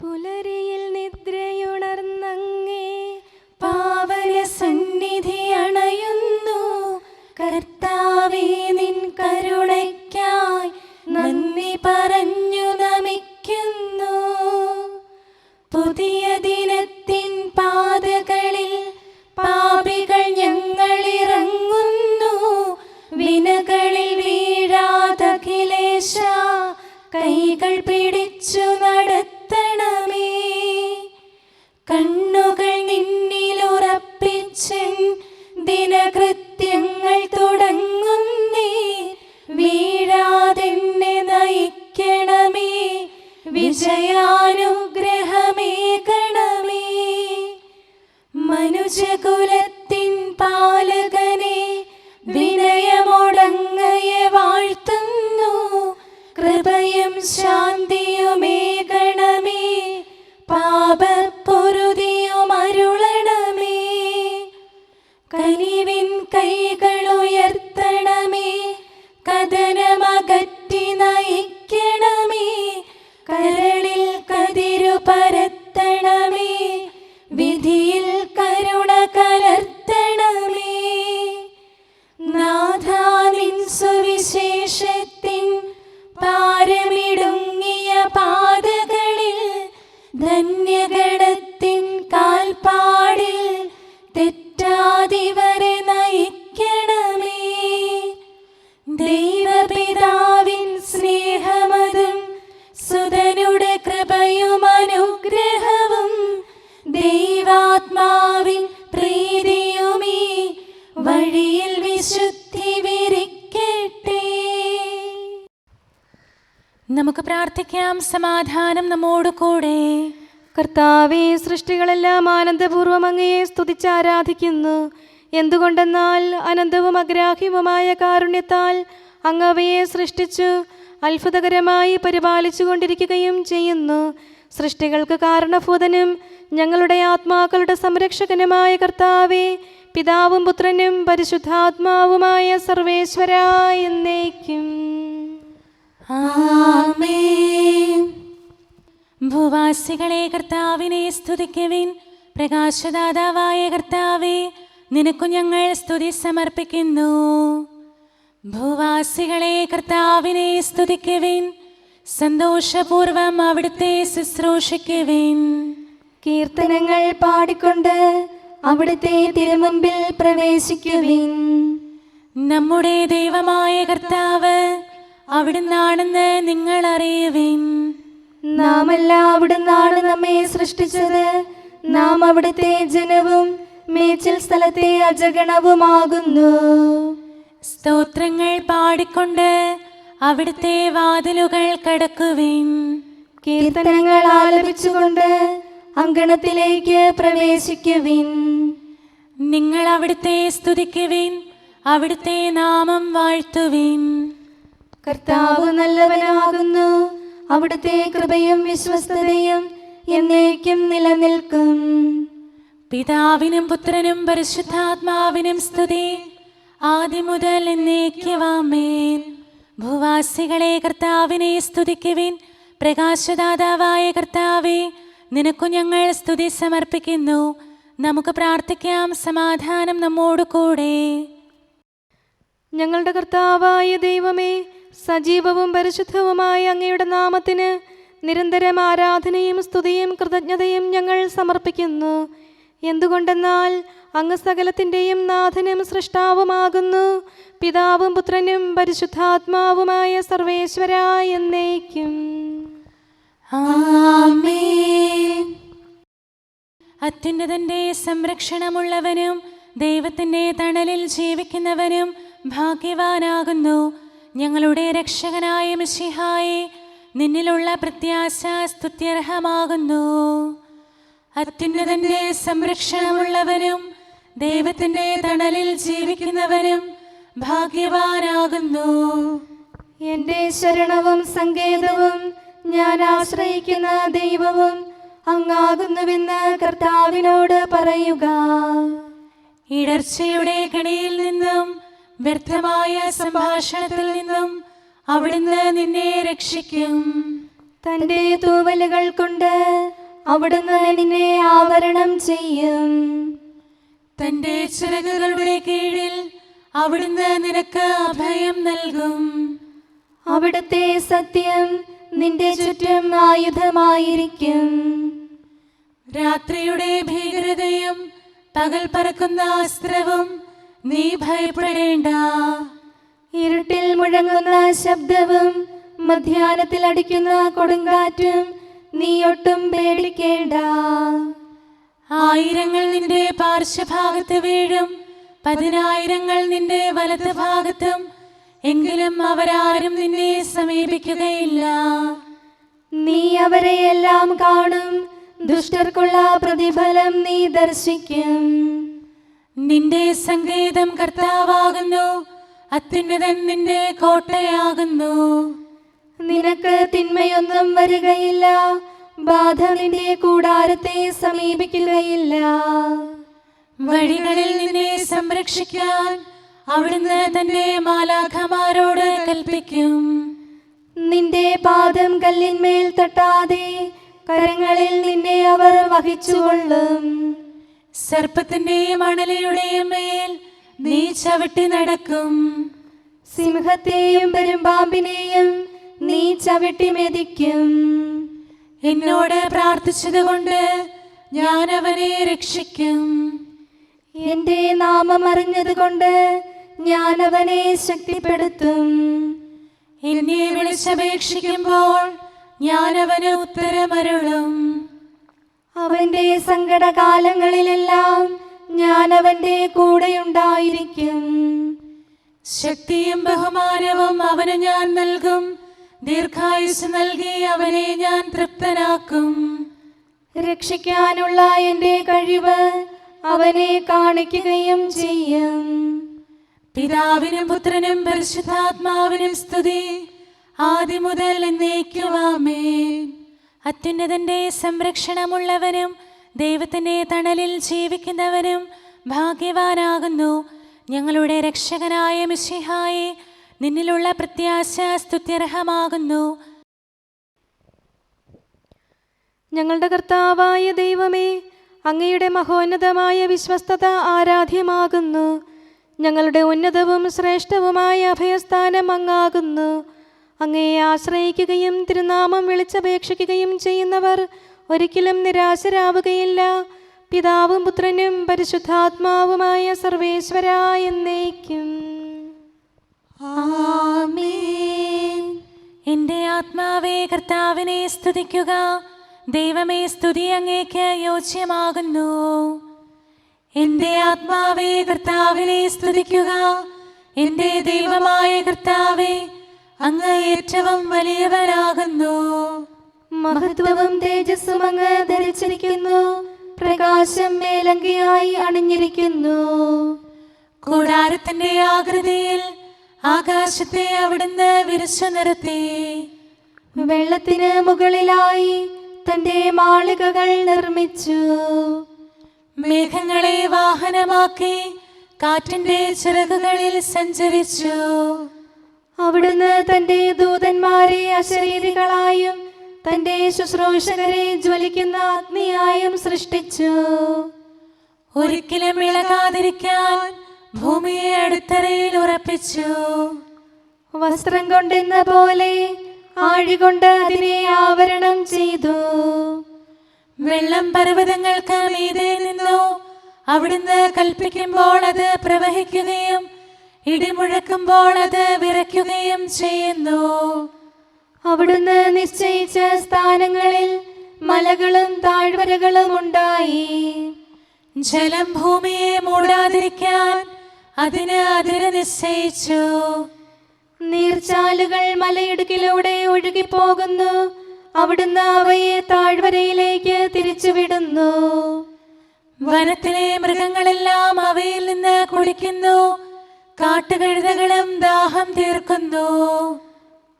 പുലരിയിൽ നിദ്രയുണർന്നങ്ങേ പാവന സന്നിധി അണയുന്നു. കർത്താവേ, നിൻ കരുണയ്ക്കായി നന്ദി പറഞ്ഞു നമിക്കുന്നു. പുതിയ ദിനത്തിൻ പാതകളിൽ പാപികൾ ഞങ്ങളിറങ്ങുന്നു. വിനകളിൽ വീഴാതഖിലേശ കൈകൾ പിടിച്ചു നടത്തണമേ. കണ്ണുകൾ നിന്നിലുറപ്പിച്ചൻ ദിനകൃത്യങ്ങൾ തുടങ്ങുന്നേ. വീഴാതെന്നെ നയിക്കണമേ, വിജയാനുഗ്രഹമേകണമേ. മനുജകുലത്തിൻ പാലകനെ വിനയമൊടങ്ങയെ വാഴ്ത്തുന്നു. കൃപയും ശാന്തിയുമേകണമേ, പാപപ്പൊറുതിയും അരുളണമേ. കനിവിൻ കൈകളുയർത്തണമേ, കഥനമകറ്റി നയിക്കണമേ. കരളിൽ കതിരു പരത്തണമേ, വിധിയിൽ കരുണ കലർത്തണമേ. നാഥാ, നിൻ സുവിശേഷത്തിൻ പാരമിടുങ്ങിയ പാതകളിൽ ധന്യഗണത്തിൻ കാൽപ്പാടിൽ തെറ്റാതിവരെ നയിക്കണമേ. ദൈവപിതാവിൻ സ്നേഹമതും സുതനുടെ കൃപയും അനുഗ്രഹവും ദൈവാത്മാവിൻ പ്രീതിയുമീ വഴിയിൽ വിശുദ്ധി വിരിക്കട്ടെ. നമുക്ക് പ്രാർത്ഥിക്കാം. സമാധാനം നമ്മോട് കൂടെ. കർത്താവേ, സൃഷ്ടികളെല്ലാം ആനന്ദപൂർവ്വം അങ്ങയെ സ്തുതിച്ച് ആരാധിക്കുന്നു. എന്തുകൊണ്ടെന്നാൽ അനന്തവും അഗ്രാഹ്യവുമായ കാരുണ്യത്താൽ അങ്ങ് അവയെ സൃഷ്ടിച്ചു അത്ഭുതകരമായി പരിപാലിച്ചു കൊണ്ടിരിക്കുകയും ചെയ്യുന്നു. സൃഷ്ടികൾക്ക് കാരണഭൂതനും ഞങ്ങളുടെ ആത്മാക്കളുടെ സംരക്ഷകനുമായ കർത്താവേ, പിതാവും പുത്രനും പരിശുദ്ധാത്മാവുമായ സർവേശ്വരാ എന്നേക്കും ആമേൻ. ഭൂവാസികളെ കർത്താവിനെ സ്തുതിക്കുവിൻ. പ്രകാശദാതാവായ കർത്താവേ, നിനക്കു ഞങ്ങൾ സ്തുതി സമർപ്പിക്കുന്നു. ഭൂവാസികളെ കർത്താവിനെ സ്തുതിക്കുവിൻ. സന്തോഷപൂർവം അവിടുത്തെ ശുശ്രൂഷിക്കുവിൻ. കീർത്തനങ്ങൾ പാടിക്കൊണ്ട് അവിടുത്തെ തിരുമുമ്പിൽ പ്രവേശിക്കുവിൻ. നമ്മുടെ ദൈവമായ കർത്താവ് അവിടുന്നാണെന്ന് നിങ്ങൾ അറിയുവിൻ. നാമല്ല അവിടുന്നാണ് നമ്മെ സൃഷ്ടിച്ചത്. നാം അവിടുത്തെ ജനവും മേച്ചിൽ സ്ഥലത്തെ അജഗണവുമാകുന്നു. സ്തോത്രങ്ങൾ പാടിക്കൊണ്ട് അവിടുത്തെ വാതിലുകൾ കടക്കുവിൻ. കീർത്തനങ്ങൾ ആലപിച്ചുകൊണ്ട് അങ്കണത്തിലേക്ക് പ്രവേശിക്കുവിൻ. നിങ്ങൾ അവിടുത്തെ സ്തുതിക്കുവിൻ, അവിടുത്തെ നാമം വാഴ്ത്തുവിൻ. കർത്താവ് നല്ലവനാകുന്നു. അവിടുത്തെ കൃപയും വിശ്വസ്തതയും എന്നേക്കും നിലനിൽക്കും. പിതാവിനും പുത്രനും പരിശുദ്ധാത്മാവിനും സ്തുതി, ആദ്യം മുതൽ എന്നേക്കും ആമേൻ. ഭൂവാസികളെ കർത്താവിനെ സ്തുതിക്കുവിൻ. പ്രകാശദാതാവായ കർത്താവേ, നിനക്കു ഞങ്ങൾ സ്തുതി സമർപ്പിക്കുന്നു. നമുക്ക് പ്രാർത്ഥിക്കാം. സമാധാനം നമ്മോട് കൂടെ. ഞങ്ങളുടെ കർത്താവായ ദൈവമേ, സജീവവും പരിശുദ്ധവുമായ അങ്ങയുടെ നാമത്തിന് നിരന്തരം ആരാധനയും സ്തുതിയും കൃതജ്ഞതയും ഞങ്ങൾ സമർപ്പിക്കുന്നു. എന്തുകൊണ്ടെന്നാൽ അങ്ങ് സകലത്തിൻ്റെയും നാഥനും സൃഷ്ടാവുമാകുന്നു. പിതാവും പുത്രനും പരിശുദ്ധാത്മാവുമായ സർവേശ്വരാ എന്നേക്കും ആമേൻ. അത്യുന്നതന്റെ സംരക്ഷണമുള്ളവനും ദൈവത്തിൻ്റെ തണലിൽ ജീവിക്കുന്നവനും ഭാഗ്യവാനാകുന്നു. ഞങ്ങളുടെ രക്ഷകനായ മിശിഹായേ, നിന്നിലുള്ള പ്രത്യാശ സ്തുത്യർഹമാകുന്നു. അത്യുന്നതന്റെ സംരക്ഷണമുള്ളവനും ദൈവത്തിൻ്റെ തണലിൽ ജീവിക്കുന്നവനും ഭാഗ്യവാനാകുന്നു. എൻ്റെ ശരണവും സങ്കേതവും ഞാൻ ആശ്രയിക്കുന്ന ദൈവവും അങ്ങാകുന്നുവെന്ന് കർത്താവിനോട് പറയുക. ഇടർച്ചയുടെ കണിയിൽ നിന്നും വ്യർത്ഥമായ സംഭാഷണത്തിൽ നിന്നും അവിടുന്ന് നിന്നെ രക്ഷിക്കും. തന്റെ തൂവലുകൾ കൊണ്ട് അവിടുന്ന് നിന്നെ ആവരണം ചെയ്യും. തന്റെ ചിറകുകളുടെ കീഴിൽ അവിടുന്ന് നിനക്ക് അഭയം നൽകും. അവിടുത്തെ സത്യം നിന്റെ ചുറ്റും ആയുധമായിരിക്കും. രാത്രിയുടെ ഭീകരതയും പകൽ പറക്കുന്ന അസ്ത്രവും നീ ഭയപ്പെടേണ്ട. ഇരുട്ടിൽ മുഴങ്ങുന്ന ശബ്ദവും മധ്യാഹ്നത്തിൽ അടിക്കുന്ന കൊടുങ്കാറ്റും നീ ഒട്ടും പേടിക്കേണ്ട. ആയിരങ്ങൾ നിന്റെ പാർശ്വഭാഗത്ത് വീഴും, 10,000 നിന്റെ വലത് ഭാഗത്തും, എങ്കിലും അവരാരും നിന്നെ സമീപിക്കുകയില്ല. നീ അവരെയെല്ലാം കാണും, ദുഷ്ടർക്കുള്ള പ്രതിഫലം നീ ദർശിക്കും. നിന്റെ സങ്കേതം കർത്താവാകുന്നു, അത്യുന്നതൻ നിന്റെ കോട്ടയാകുന്നു. നിനക്ക് തിന്മയൊന്നും വരികയില്ല, ബാധ നിന്റെ കൂടാരത്തെ സമീപിക്കുകയില്ല. വഴികളിൽ നിന്നെ സംരക്ഷിക്കാൻ അവിടുന്ന് തന്റെ മാലാഖമാരോട് കൽപ്പിക്കും. നിന്റെ പാദം കല്ലിന്മേൽ തട്ടാതെ കരങ്ങളിൽ നിന്നെ അവർ വഹിച്ചുകൊള്ളും. സർപ്പത്തിന്റെയും അണലയുടെയും മേൽ നീ ചവിട്ടി നടക്കും. സിംഹത്തെയും പെരുമ്പാമ്പിനെയും നീ ചവിട്ടി മെതിക്കും. എന്നോട് പ്രാർത്ഥിച്ചതുകൊണ്ട് ഞാൻ അവനെ രക്ഷിക്കും. എന്റെ നാമം അറിഞ്ഞതുകൊണ്ട് ഞാൻ അവനെ ശക്തിപ്പെടുത്തും. എന്നെ വിളിച്ചപേക്ഷിക്കുമ്പോൾ ഞാൻ അവന് ഉത്തരമരുളും. അവന്റെ സങ്കടകാലങ്ങളിലെല്ലാം ഞാൻ അവന്റെ കൂടെയുണ്ടായിരിക്കും. ശക്തിയും ബഹുമാനവും അവന് ഞാൻ നൽകും. ദീർഘായുസ് നൽകി അവനെ ഞാൻ തൃപ്തനാക്കും. രക്ഷിക്കാനുള്ള എന്റെ കഴിവ് അവനെ കാണിക്കുകയും ചെയ്യും. പിതാവിനും പുത്രനും പരിശുദ്ധാത്മാവിനും സ്തുതി, ആദ്യം മുതൽ എന്നേക്കും ആമേൻ. അത്യുന്നതന്റെ സംരക്ഷണമുള്ളവനും ദൈവത്തിന്റെ തണലിൽ ജീവിക്കുന്നവനും ഭാഗ്യവാനാകുന്നു ഞങ്ങളുടെ രക്ഷകനായ മിശിഹായെ. നിന്നിലുള്ള പ്രത്യാശ സ്തുത്യർഹമാകുന്നു. ഞങ്ങളുടെ കർത്താവായ ദൈവമേ, അങ്ങയുടെ മഹോന്നതമായ വിശ്വസ്തത ആരാധ്യമാകുന്നു. ഞങ്ങളുടെ ഉന്നതവും ശ്രേഷ്ഠവുമായ അഭയസ്ഥാനം അങ്ങാകുന്നു. അങ്ങയെ ആശ്രയിക്കുകയും തിരുനാമം വിളിച്ചപേക്ഷിക്കുകയും ചെയ്യുന്നവർ ഒരിക്കലും നിരാശരാവുകയില്ല. പിതാവും പുത്രനും പരിശുദ്ധാത്മാവുമായ സർവേശ്വരാ എന്നേക്കും ആമേൻ. എൻ്റെ ആത്മാവേ കർത്താവിനെ സ്തുതിക്കുക. ദൈവമേ, സ്തുതി അങ്ങേക്ക് യോജ്യമാകുന്നു. എൻ്റെ ആത്മാവേ കർത്താവിനെ സ്തുതിക്കുക. എൻ്റെ ദൈവമായ കർത്താവേ, അങ്ങ് ഏറ്റവും വലിയവനാകുന്നു. മഹത്വവും തേജസ്സും അങ്ങ് ധരിച്ചിരിക്കുന്നു. പ്രകാശം മേലങ്കിയായി അണിഞ്ഞിരിക്കുന്നു. കൂടാരത്തിന്റെ ആകൃതിയിൽ ആകാശത്തെ അവിടുന്ന് വിരിച്ചു നിർത്തി. വെള്ളത്തിന് മുകളിലായി തന്റെ മാളികകൾ നിർമ്മിച്ചു. മേഘങ്ങളെ വാഹനമാക്കി കാറ്റിന്റെ ചിറകുകളിൽ സഞ്ചരിച്ചു. അവിടുന്ന് തന്റെ ദൂതന്മാരെ അശരീരികളായും തന്റെ ശുശ്രൂഷകരെ ജ്വലിക്കുന്ന അഗ്നിയായും സൃഷ്ടിച്ചു. ഒരിക്കലും ഇളകാതിരിക്കാൻ ഭൂമിയെ അടിത്തറയിൽ ഉറപ്പിച്ചു. വസ്ത്രം കൊണ്ടെന്ന പോലെ ആഴികൊണ്ട് അതിനെ ആവരണം ചെയ്തു. വെള്ളം പർവ്വതങ്ങൾക്ക് മീതെ നിന്നു. അവിടുന്ന് കൽപ്പിക്കുമ്പോൾ അത് പ്രവഹിക്കുകയും ഇടിമുഴക്കുമ്പോൾ അത് വിറയ്ക്കുകയും ചെയ്യുന്നു. അവിടുന്ന് നിശ്ചയിച്ച സ്ഥാനങ്ങളിൽ മലകളും താഴ്വരകളും ഉണ്ടായി. ജലം ഭൂമിയെ മൂടാതിരിക്കാൻ അതിന് അതിര് നിശ്ചയിച്ചു. നീർച്ചാലുകൾ മലയിടുക്കിലൂടെ ഒഴുകിപ്പോകുന്നു. അവിടുന്ന് അവയെ താഴ്വരയിലേക്ക് തിരിച്ചുവിടുന്നു. വനത്തിലെ മൃഗങ്ങളെല്ലാം അവയിൽ നിന്ന് കുടിക്കുന്നു. കാട്ടുകഴുതകളും ദാഹം തീർക്കുന്നു.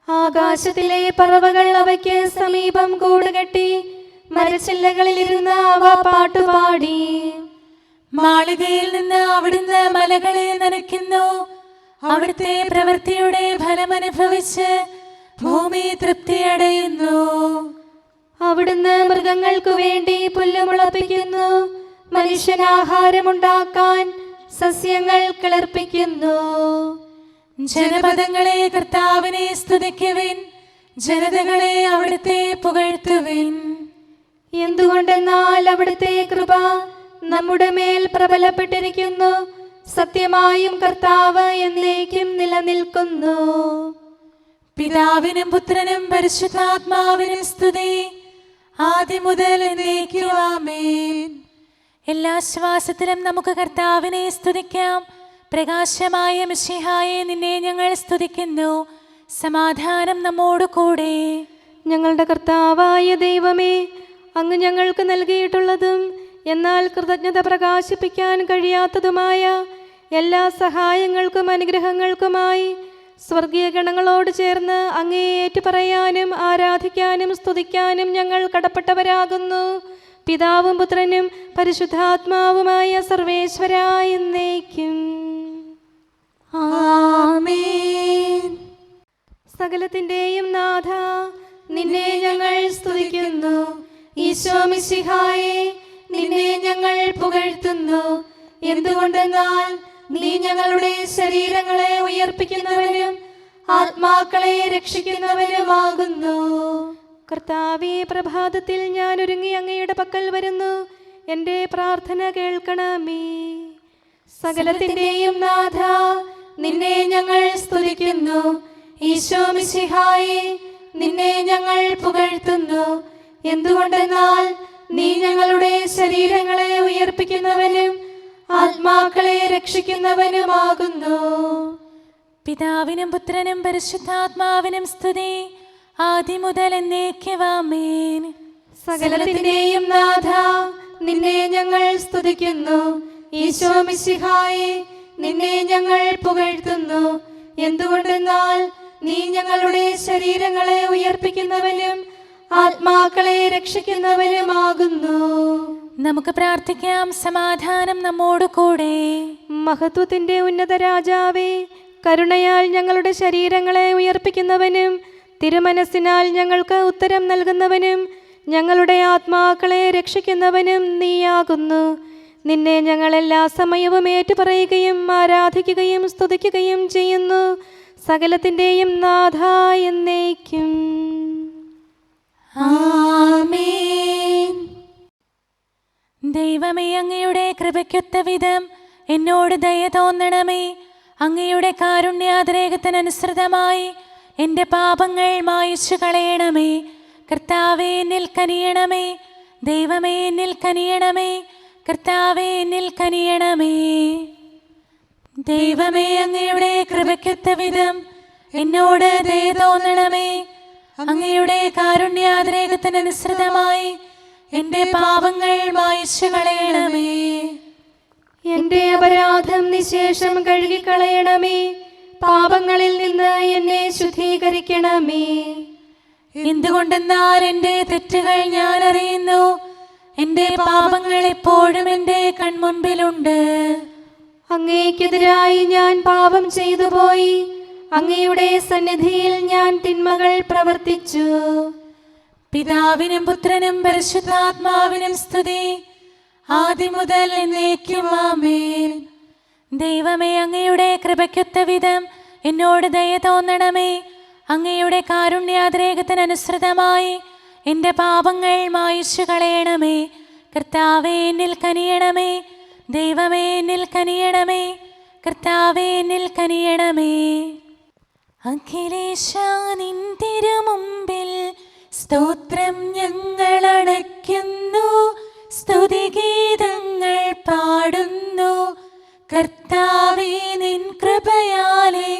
ആകാശത്തിലെ പറവകൾ അവയ്ക്ക് സമീപം കൂടുകെട്ടി മരച്ചില്ലകളിലിരുന്ന് അവ പാട്ടുപാടി. മാളികയിൽ നിന്ന് അവിടുന്ന് മലകളെ നനയ്ക്കുന്നു. അവിടുത്തെ പ്രവൃത്തിയുടെ ഫലമനുഭവിച്ച് ഭൂമി തൃപ്തിയടയുന്നു. അവിടുന്ന് മൃഗങ്ങൾക്കു വേണ്ടി പുല്ല് മുളപ്പിക്കുന്നു, മനുഷ്യനാഹാരമുണ്ടാക്കാൻ സസ്യങ്ങൾ കിളിർപ്പിക്കുന്നു. ജനപദങ്ങളെ കർത്താവിനെ സ്തുതിക്കുവിൻ, ജനതകളെ അവിടുത്തെ പുകഴ്ത്തുവിൻ. എന്തുകൊണ്ടെന്നാൽ അവിടുത്തെ കൃപ നമ്മുടെ മേൽ പ്രബലപ്പെട്ടിരിക്കുന്നു, സത്യമായും കർത്താവ് എന്നേക്കും നിലനിൽക്കുന്നു. പിതാവിനും പുത്രനും പരിശുദ്ധാത്മാവിനും സ്തുതി, ആദ്യം മുതൽ എന്നേക്കും ആമേൻ. എല്ലാ ശ്വാസത്തിലും നമുക്ക് കർത്താവിനെ സ്തുതിക്കാം. പ്രകാശമായ മിശിഹായെ, നിന്നെ ഞങ്ങൾ സ്തുതിക്കുന്നു. സമാധാനം നമ്മോട് കൂടെ. ഞങ്ങളുടെ കർത്താവായ ദൈവമേ, അങ്ങ് ഞങ്ങൾക്ക് നൽകിയിട്ടുള്ളതും എന്നാൽ കൃതജ്ഞത പ്രകാശിപ്പിക്കാൻ കഴിയാത്തതുമായ എല്ലാ സഹായങ്ങൾക്കും അനുഗ്രഹങ്ങൾക്കുമായി സ്വർഗീയ ഗണങ്ങളോട് ചേർന്ന് അങ്ങേ ഏറ്റുപറയാനും ആരാധിക്കാനും സ്തുതിക്കാനും ഞങ്ങൾ കടപ്പെട്ടവരാകുന്നു. പിതാവും പുത്രനും പരിശുദ്ധാത്മാവുമായ സർവേശ്വരായ എന്നേക്കും ആമേൻ. സകലത്തിന്റെയും നാഥ, നിന്നെ ഞങ്ങൾ സ്തുതിക്കുന്നു. ഈശോ മിശിഹായെ, നിന്നെ ഞങ്ങൾ പുകഴ്ത്തുന്നു. എന്തുകൊണ്ടെന്നാൽ നീ ഞങ്ങളുടെ ശരീരങ്ങളെ ഉയർപ്പിക്കുന്നവനും ആത്മാക്കളെ രക്ഷിക്കുന്നവനുമാകുന്നു. കർത്താവേ, പ്രഭാതത്തിൽ ഞാൻ ഒരുങ്ങി അങ്ങയുടെ പക്കൽ വരുന്നു. എൻ്റെ പ്രാർത്ഥന കേൾക്കണമേ. സകലത്തിന്റെയും നാഥ, നിന്നെ ഞങ്ങൾ സ്തുതിക്കുന്നു. ഈശോ മിശിഹായെ, നിന്നെ ഞങ്ങൾ പുകഴ്ത്തുന്നു. എന്തുകൊണ്ടെന്നാൽ നീ ഞങ്ങളുടെ ശരീരങ്ങളെ ഉയർപ്പിക്കുന്നവനും ആത്മാക്കളെ രക്ഷിക്കുന്നവനുമാകുന്നു. പിതാവിനും പുത്രനും പരിശുദ്ധാത്മാവിനും സ്തുതി, ആദ്യം മുതൽ എന്നേക്കും ആമേൻ. സകലത്തിന്റെയും നാഥ, നിന്നെ ഞങ്ങൾ സ്തുതിക്കുന്നു. ഈശോ മിശിഹായെ, നിന്നെ ഞങ്ങൾ പുകഴ്ത്തുന്നു. എന്തുകൊണ്ടെന്നാൽ നീ ഞങ്ങളുടെ ശരീരങ്ങളെ ഉയർപ്പിക്കുന്നവനും ആത്മാക്കളെ രക്ഷിക്കുന്നവനുമാകുന്നു. നമുക്ക് പ്രാർത്ഥിക്കാം. സമാധാനം നമ്മോട് കൂടെ. മഹത്വത്തിന്റെ ഉന്നത രാജാവേ, കരുണയാൽ ഞങ്ങളുടെ ശരീരങ്ങളെ ഉയർപ്പിക്കുന്നവനും തിരുമനസ്സിനാൽ ഞങ്ങൾക്ക് ഉത്തരം നൽകുന്നവനും ഞങ്ങളുടെ ആത്മാക്കളെ രക്ഷിക്കുന്നവനും നീയാകുന്നു. നിന്നെ ഞങ്ങൾ എല്ലാ സമയവും ഏറ്റുപറയുകയും ആരാധിക്കുകയും സ്തുതിക്കുകയും ചെയ്യുന്നു. സകലത്തിന്റെയും നാഥ എന്നേക്കും ആമേൻ. ദൈവമേ, അങ്ങയുടെ കൃപയ്ക്കൊത്ത വിധം എന്നോട് ദയ തോന്നണമേ. അങ്ങയുടെ കാരുണ്യാതിരേകത്തിനനുസൃതമായി എൻ്റെ പാപങ്ങൾ മായിച്ചു കളയണമേ. കർത്താവേ, എന്നിൽ കനിയണമേ. ദൈവമേ, എന്നിൽ കനിയണമേ. കർത്താവേ, എന്നിൽ കനിയണമേ. ദൈവമേ, അങ്ങയുടെ കൃപയ്ക്കൊത്ത വിധം എന്നോട് ദയ തോന്നണമേ. അങ്ങയുടെ കാരുണ്യാതിരേകത്തിനനുസൃതമായി എൻ്റെ പാപങ്ങൾ മായിച്ചു കളയണമേ. എന്റെ അപരാധം നിശേഷം കഴുകിക്കളയണമേ. പാപങ്ങളിൽ നിന്ന് എന്നെ ശുദ്ധീകരിക്കണമേ. എന്തുകൊണ്ടെന്നാൽ എൻ്റെ തെറ്റുകൾ ഞാൻ അറിയുന്നു. എൻ്റെ പാപങ്ങൾ എപ്പോഴും എൻ്റെ കൺമുൻപിലുണ്ട്. അങ്ങേക്കെതിരായി ഞാൻ പാപം ചെയ്തു പോയി. അങ്ങയുടെ സന്നിധിയിൽ ഞാൻ തിന്മകൾ പ്രവർത്തിച്ചു. പിതാവിനും പുത്രനും പരിശുദ്ധാത്മാവിനും സ്തുതി, ആദ്യം മുതൽ എന്നേക്കും ആമേൻ. ദൈവമേ, അങ്ങയുടെ കൃപയ്ക്കൊത്ത വിധം എന്നോട് ദയ തോന്നണമേ. അങ്ങയുടെ കാരുണ്യാതിരേകത്തിനനുസൃതമായി എൻ്റെ പാപങ്ങൾ മായിച്ചു കളയണമേ. കർത്താവേ, എന്നിൽ കനിയണമേ. ദൈവമേ, എന്നിൽ കനിയണമേ. കർത്താവേ, എന്നിൽ കനിയണമേ. അഖിലേശാ, നിൻ തിരുമുമ്പിൽ സ്തോത്രം ഞങ്ങൾ അണയ്ക്കുന്നു. സ്തുതിഗീതങ്ങൾ പാടുന്നു. കർത്താവേ, നിൻ കൃപയാലെ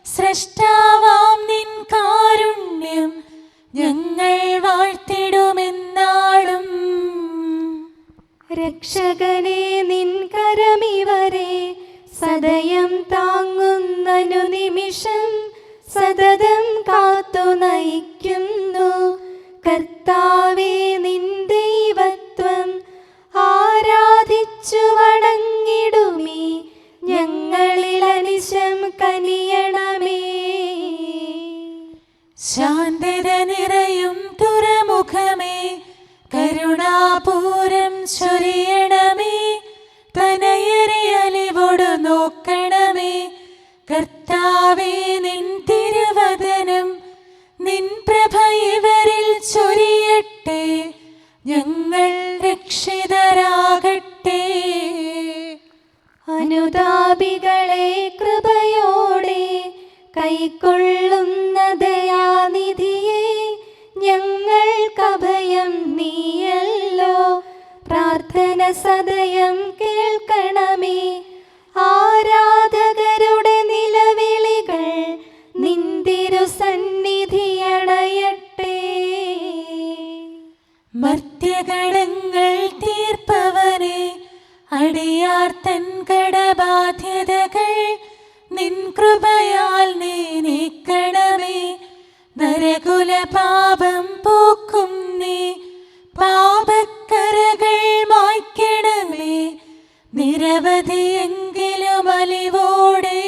സ്രഷ്ടാവാം നിൻ കാരുണ്യം ഞങ്ങൾ വാഴ്ത്തിടുമെന്നാളും. രക്ഷകനെ, നിൻ കരമിവരെ സദയം താങ്ങുന്നനു നിമിഷം സതതം കാത്തു നയിക്കുന്നു. കർത്താവേ, നിൻ ദൈവത്വം ആരാധിച്ചു വണങ്ങിടുമീ ഞങ്ങളിൽ അനിശം കനിയണമേ. ശാന്തത നിറയും തുറമുഖമേ, കരുണാപൂരം ചൊരിയണമേ. തനയരെ അലിവോടു നോക്കണമേ. കർത്താവേ, നിൻ തിരുവദനം നിൻ പ്രഭ ഇവരിൽ ചൊരിയട്ടെ. ഞങ്ങൾ രക്ഷിതരാകട്ടെ. അനുതാപികളെ കൃപയോടെ കൈക്കൊള്ളുന്ന ദയാനിധിയെ, ഞങ്ങൾക്കഭയം നീയല്ലോ. പ്രാർത്ഥന സദയം കേൾക്കണമേ. ആരാധകരുടെ നിലവിളികൾ നിന്തിരു സന്നിധിയണയട്ടെ. മർത്യകടങ്ങൾ തീർപ്പവനെ, അടിയാർ തൻ കടബാധ്യതകൾ നിൻ കൃപയാൽ നീ നീക്കണമേ. നരകുല പാപം പോക്കും നീ, പാപക്കരകൾ മായ്ക്കണമേ. നിരവധിയെങ്കിലും അലിവോടെ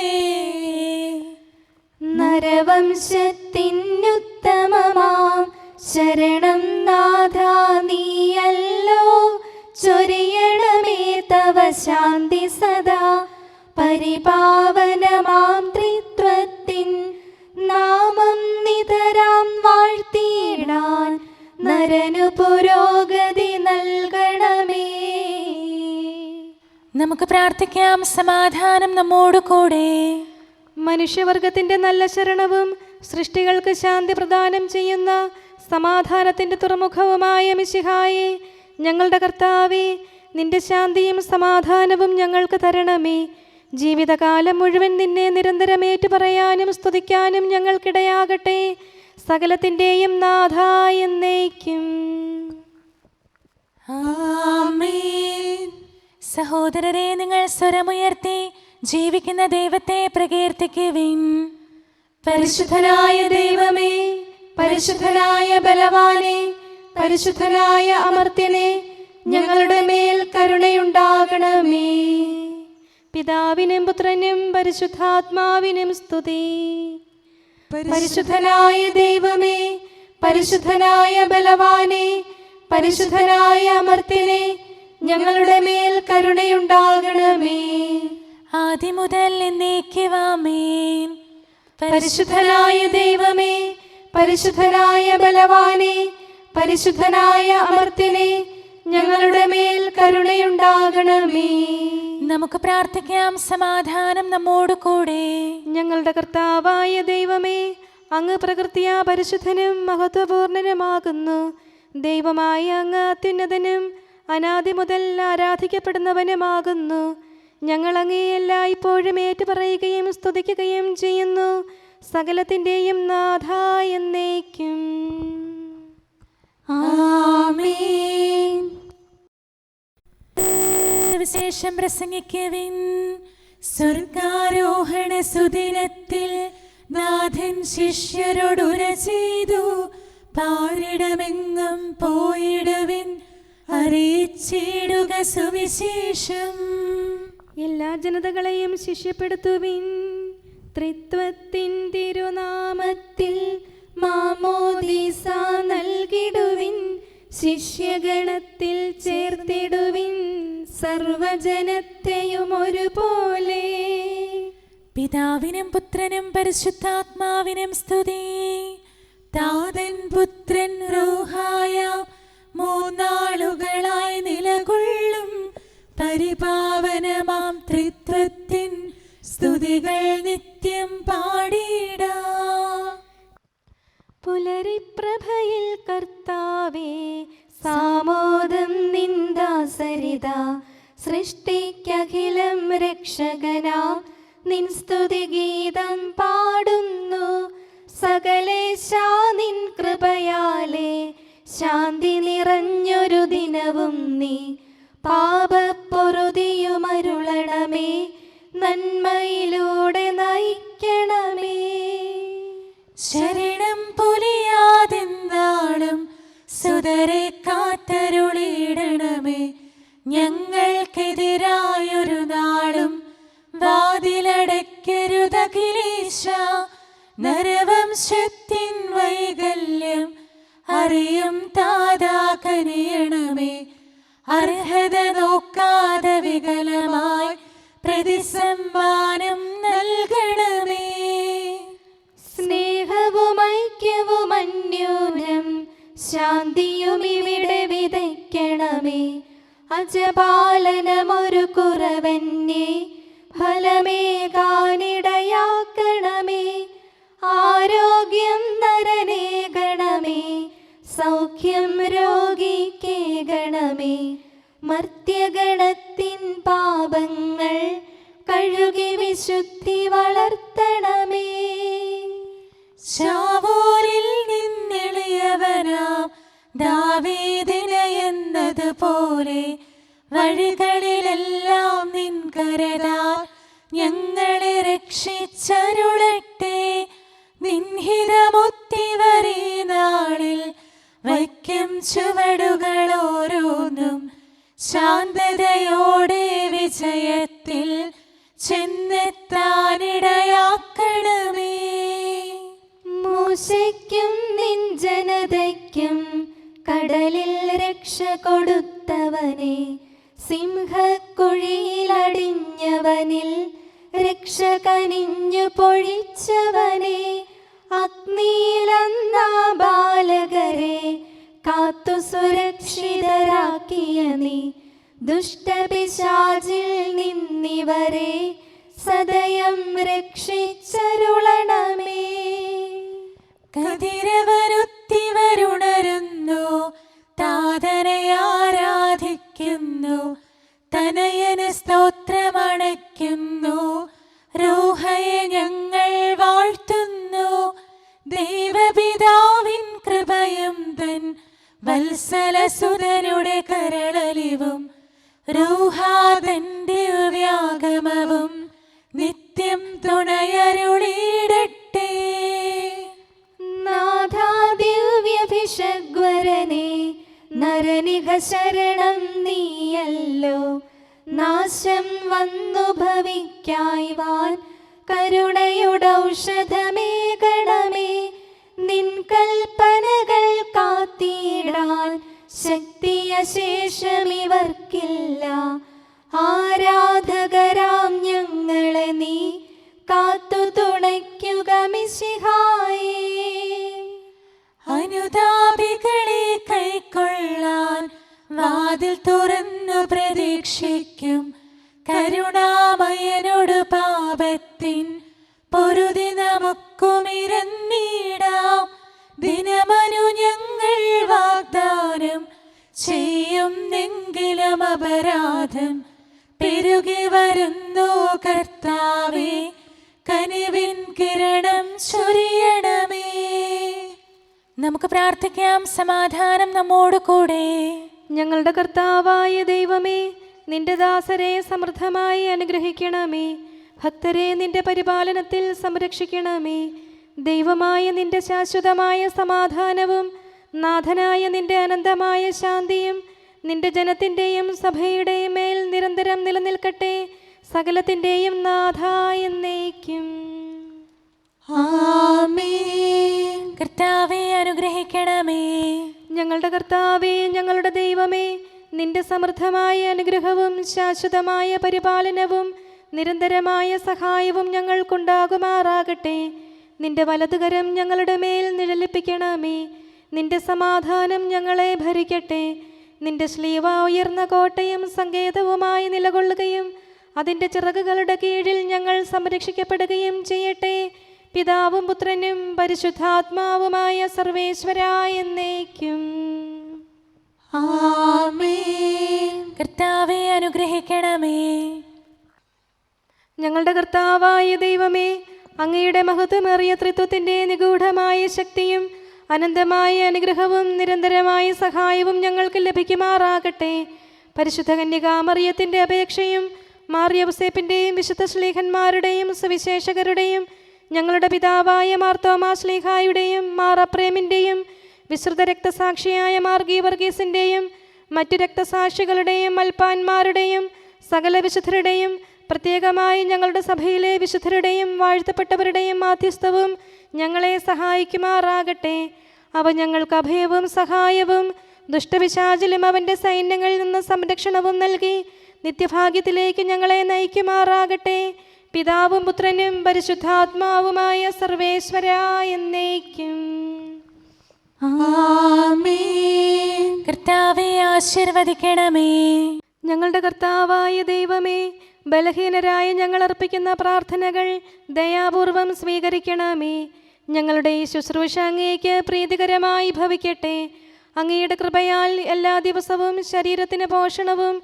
നരവംശത്തിനുത്തമമാം ശരണം നാഥ നീയല്ലോ. ചൊരിയണമേ തവ ശാന്തി സദാ. പരിപാവനമാം ത്രിത്വത്തിൻ നാമം നിതരാം വാഴ്ത്തിയിടാൻ നരനു പുരോഗതി നൽകണമേ. നമുക്ക് പ്രാർത്ഥിക്കാം. സമാധാനം നമ്മോട് കൂടെ. മനുഷ്യവർഗത്തിന്റെ നല്ല ശരണവും സൃഷ്ടികൾക്ക് ശാന്തി പ്രദാനം ചെയ്യുന്ന സമാധാനത്തിന്റെ തുറമുഖവുമായ മിശിഹായെ, ഞങ്ങളുടെ കർത്താവേ, നിന്റെ ശാന്തിയും സമാധാനവും ഞങ്ങൾക്ക് തരണമേ. ജീവിതകാലം മുഴുവൻ നിന്നെ നിരന്തരം ഏറ്റുപറയാനും സ്തുതിക്കാനും ഞങ്ങൾക്കിടയാകട്ടെ. സകലത്തിൻ്റെയും നാഥ എന്നേക്കും. ആമേൻ. സഹോദരരെ, നിങ്ങൾ സ്വരമുയർത്തി ജീവിക്കുന്ന ദൈവത്തെ പ്രകീർത്തിക്കുവിൻ. പരിശുദ്ധനായ ദൈവമേ, പരിശുദ്ധനായ ബലവാനെ, പരിശുദ്ധനായ അമർത്യനെ, ഞങ്ങളുടെ മേൽ കരുണയുണ്ടാകണമേ. പിതാവിനും പുത്രനും പരിശുദ്ധാത്മാവിനും സ്തുതി. പരിശുദ്ധനായ ദൈവമേ, പരിശുദ്ധനായ ബലവാനെ, പരിശുദ്ധനായ അമർത്യനെ, ഞങ്ങളുടെ മേൽ കരുണയുണ്ടാകണമേ. ആദ്യം മുതൽ എന്നേക്കും ആമേൻ. പരിശുദ്ധനായ ദൈവമേ, പരിശുദ്ധനായ ബലവാനെ, പരിശുദ്ധനായ അമർത്യനെ, ഞങ്ങളുടെ മേൽ കരുണയുണ്ടാകണമേ. നമുക്ക് പ്രാർത്ഥിക്കാം. സമാധാനം നമ്മോട് കൂടെ. ഞങ്ങളുടെ കർത്താവായ ദൈവമേ, അങ്ങ് പ്രകൃതിയാ പരിശുദ്ധനും മഹത്വപൂർണനുമാകുന്നു. ദൈവമായ അങ്ങ് അത്യുന്നതനും അനാദി മുതൽ ആരാധിക്കപ്പെടുന്നവനുമാകുന്നു. ഞങ്ങൾ അങ്ങേ എല്ലായ്പ്പോഴും ഏറ്റുപറയുകയും സ്തുതിക്കുകയും ചെയ്യുന്നു. സകലത്തിൻ്റെയും നാഥ എന്നേക്കും. ആമേൻ. വിശേഷം പ്രസംഗിക്കുവിൻ. സ്വർഗാരോഹണ സുദിനത്തിൽ നാഥൻ ശിഷ്യരോടുര ചെയ്തു, പാരിടമെങ്ങും പോയിടുവിൻ, അറിയിച്ചിടുക സുവിശേഷം. എല്ലാ ജനതകളെയും ശിഷ്യപ്പെടുത്തുവിൻ. ത്രിത്വത്തിൻ തിരുനാമത്തിൽ മാമോദീസ നൽകിടുവിൻ. ശിഷ്യഗണത്തിൽ ചേർത്തിടുവിൻ സർവജനത്തെയും ഒരുപോലെ. പിതാവിനും പുത്രനും പരിശുദ്ധാത്മാവിനും സ്തുതി. താതൻ പുത്രൻ റൂഹായ മൂന്നാളുകളായി നിലകൊള്ളും പരിപാവനമാം ത്രിത്വത്തിൻ സ്തുതികൾ നിത്യം പാടിയിടാം. പുലരിപ്രഭയിൽ കർത്താവേ, സാമോദം നിന്ദാസരിത. സൃഷ്ടിക്കഖിലം രക്ഷകനാം നിൻ സ്തുതിഗീതം പാടുന്നു. സകലേശാ നിൻ കൃപയാലേ ശാന്തി നിറഞ്ഞൊരു ദിനവും നീ. പാപപ്പൊറുതിയുമരുളണമേ, നന്മയിലൂടെ നയിക്കണമേ. ശരണം പൊലിയാതെന്നാളും സുതരെ കാത്തരുളിയിടണമേ. ഞങ്ങൾക്കെതിരായൊരു നാളും വാതിലടയ്ക്കരുതഖിലേശ. നരവംശത്തിൽ ജ്ഞാനത്തിൻ വൈകല്യം അറിയും താതാ കനിയണമേ. അർഹത നോക്കാതെ വികലമായി പ്രതിസമ്മാനം നൽകണമേ. സ്നേഹവും ഐക്യവും അന്യോന്യം ശാന്തിയും ഇവിടെ വിതയ്ക്കണമേ. അജപാലനമൊരു കുറവന്യേ ഫലമേകാനിടയാക്കണമേ. ആരോഗ്യം നരനേകണമേ, സൗഖ്യം രോഗിക്കേകണമേ. മർത്യഗണത്തിൻ പാപങ്ങൾ കഴുകി വിശുദ്ധി വളർത്തണമേ. ശാവൂരിൽ നിന്നെളിയവനാം ദാവീദിന് എന്നതുപോലെ വഴികളിലെല്ലാം നിൻ കരതാൽ ഞങ്ങളെ രക്ഷിച്ചരുളട്ടെ. നിൻഹിതമൊത്തിവരെ നാളിൽ വയ്ക്കും ചുവടുകൾ ഓരോന്നും ശാന്തതയോടെ വിജയത്തിൽ ചെന്നെത്താനിടയാക്കണമേ. മൂശയ്ക്കും നിൻ ജനതയ്ക്കും കടലിൽ രക്ഷ കൊടുത്തവനെ, സിംഹക്കുഴിയിലടിഞ്ഞവനിൽ രക്ഷ കനിഞ്ഞു പൊഴിച്ചവനെ, അഗ്നിയിലന്നാ ബാലകരെ കാത്തു സുരക്ഷിതരാക്കിയ നീ, ദുഷ്ടപിശാചിൽ നിന്നിവരെ സദയം രക്ഷിച്ചരുളണമേ. കതിരവനുത്തിവരുണരുന്നു, താതനെ ആരാധിക്കുന്നു, തനയന് സ്തോത്രമണയ്ക്കുന്നു, റൂഹയെ ഞങ്ങൾ വാഴ്ത്തുന്നു. ദൈവപിതാവിൻ കൃപയും തൻ വത്സലസുതനുടെ കരളലിവും റൂഹാതന്റെ വ്യാഗമവും നിത്യം തുണയരുളിയിടട്ടെ. നാഥാദിവ്യഭിഷഗ്വരനെ നരനിക ശരണം നീയല്ലോ. നാശം വന്നു ഭവിക്കായ്വാൻ കരുണയുടൗഷധമേകണമേ. നിൻ കൽപ്പനകൾ കാത്തിടാൻ ശക്തിയശേഷമിവർക്കില്ല. ആരാധകരാം ഞങ്ങളെ നീ കാത്തു തുണയ്ക്കുക മിശിഹായേ. അനുതാപികളെ കൈക്കൊള്ളാൻ വാതിൽ തുറന്നു പ്രതീക്ഷിക്കും. കരുണാമയനോട് പാപത്തിൻ പൊറുതി നമുക്കുമിരന്നിടാം. ദിനമനു ഞങ്ങൾ വാഗ്ദാനം ചെയ്യുന്നെങ്കിലും അപരാധം പെരുകി വരുന്നു. കർത്താവേ, കനിവിൻ കിരണം ചൊരിയണമേ. നമുക്ക് പ്രാർത്ഥിക്കാം. സമാധാനം നമ്മോട് കൂടെ. ഞങ്ങളുടെ കർത്താവായ ദൈവമേ, നിന്റെ ദാസരെ സമൃദ്ധമായി അനുഗ്രഹിക്കണമേ. ഭക്തരെ നിന്റെ പരിപാലനത്തിൽ സംരക്ഷിക്കണമേ. ദൈവമായ നിന്റെ ശാശ്വതമായ സമാധാനവും നാഥനായ നിന്റെ അനന്തമായ ശാന്തിയും നിന്റെ ജനത്തിൻ്റെയും സഭയുടെയും മേൽ നിരന്തരം നിലനിൽക്കട്ടെ. സകലത്തിൻ്റെയും നാഥ എന്നേക്കും. ആമേൻ. കർത്താവേ, അനുഗ്രഹിക്കണമേ. ഞങ്ങളുടെ കർത്താവേ, ഞങ്ങളുടെ ദൈവമേ, നിന്റെ സമൃദ്ധമായ അനുഗ്രഹവും ശാശ്വതമായ പരിപാലനവും നിരന്തരമായ സഹായവും ഞങ്ങൾക്കുണ്ടാകുമാറാകട്ടെ. നിന്റെ വലതുകരം ഞങ്ങളുടെ മേൽ നിഴലിപ്പിക്കണമേ. നിന്റെ സമാധാനം ഞങ്ങളെ ഭരിക്കട്ടെ. നിന്റെ ശ്ലീവ ഉയർന്ന കോട്ടയും സങ്കേതവുമായി നിലകൊള്ളുകയും അതിൻ്റെ ചിറകുകളുടെ കീഴിൽ ഞങ്ങൾ സംരക്ഷിക്കപ്പെടുകയും ചെയ്യട്ടെ. പിതാവും പുത്രനും പരിശുദ്ധാത്മാവുമായ സർവേശ്വരായ എന്നേക്കും. ആമേൻ. കർത്താവേ, അനുഗ്രഹിക്കണമേ. ഞങ്ങളുടെ കർത്താവായ ദൈവമേ, അങ്ങയുടെ മഹത്വമേറിയ ത്രിത്വത്തിൻ്റെ നിഗൂഢമായ ശക്തിയും അനന്തമായ അനുഗ്രഹവും നിരന്തരമായ സഹായവും ഞങ്ങൾക്ക് ലഭിക്കുമാറാകട്ടെ. പരിശുദ്ധ കന്യകാമറിയത്തിൻ്റെ അപേക്ഷയും മാർ യൗസേപ്പിൻ്റെയും വിശുദ്ധ ശ്ലീഹന്മാരുടെയും സുവിശേഷകരുടെയും ഞങ്ങളുടെ പിതാവായ മാർ തോമാ ശ്ലീഹായുടെയും മാർ അപ്രേമിൻ്റെയും വിശ്രുത രക്തസാക്ഷിയായ മാർ ഗീവർഗീസിൻ്റെയും മറ്റു രക്തസാക്ഷികളുടെയും മൽപ്പാന്മാരുടെയും സകല വിശുദ്ധരുടെയും പ്രത്യേകമായി ഞങ്ങളുടെ സഭയിലെ വിശുദ്ധരുടെയും വാഴ്ത്തപ്പെട്ടവരുടെയും മാധ്യസ്ഥവും ഞങ്ങളെ സഹായിക്കുമാറാകട്ടെ. അവ ഞങ്ങൾക്ക് അഭയവും സഹായവും ദുഷ്ടപിശാചിലും അവൻ്റെ സൈന്യങ്ങളിൽ നിന്ന് സംരക്ഷണവും നൽകി നിത്യഭാഗ്യത്തിലേക്ക് ഞങ്ങളെ നയിക്കുമാറാകട്ടെ. പിതാവും പുത്രനും പരിശുദ്ധാത്മാവുമായ സർവേശ്വര എന്നേക്കും. ആമേൻ. കർത്താവേ ആശീർവദിക്കണമേ. ഞങ്ങളുടെ കർത്താവായ ദൈവമേ, ബലഹീനരായ ഞങ്ങൾ അർപ്പിക്കുന്ന പ്രാർത്ഥനകൾ ദയാപൂർവം സ്വീകരിക്കണമേ. ഞങ്ങളുടെ ഈ ശുശ്രൂഷ അങ്ങേക്ക് പ്രീതികരമായി ഭവിക്കട്ടെ. അങ്ങയുടെ കൃപയാൽ എല്ലാ ദിവസവും ശരീരത്തിന് പോഷണവും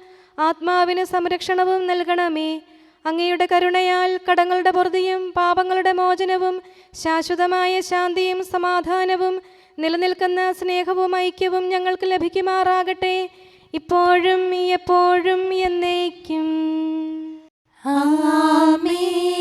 ആത്മാവിന് സംരക്ഷണവും നൽകണമേ. അങ്ങയുടെ കരുണയാൽ കടങ്ങളുടെ പൊറുതിയും പാപങ്ങളുടെ മോചനവും ശാശ്വതമായ ശാന്തിയും സമാധാനവും നിലനിൽക്കുന്ന സ്നേഹവും ഐക്യവും ഞങ്ങൾക്ക് ലഭിക്കുമാറാകട്ടെ, ഇപ്പോഴും എപ്പോഴും എന്നേക്കും. ആമേൻ.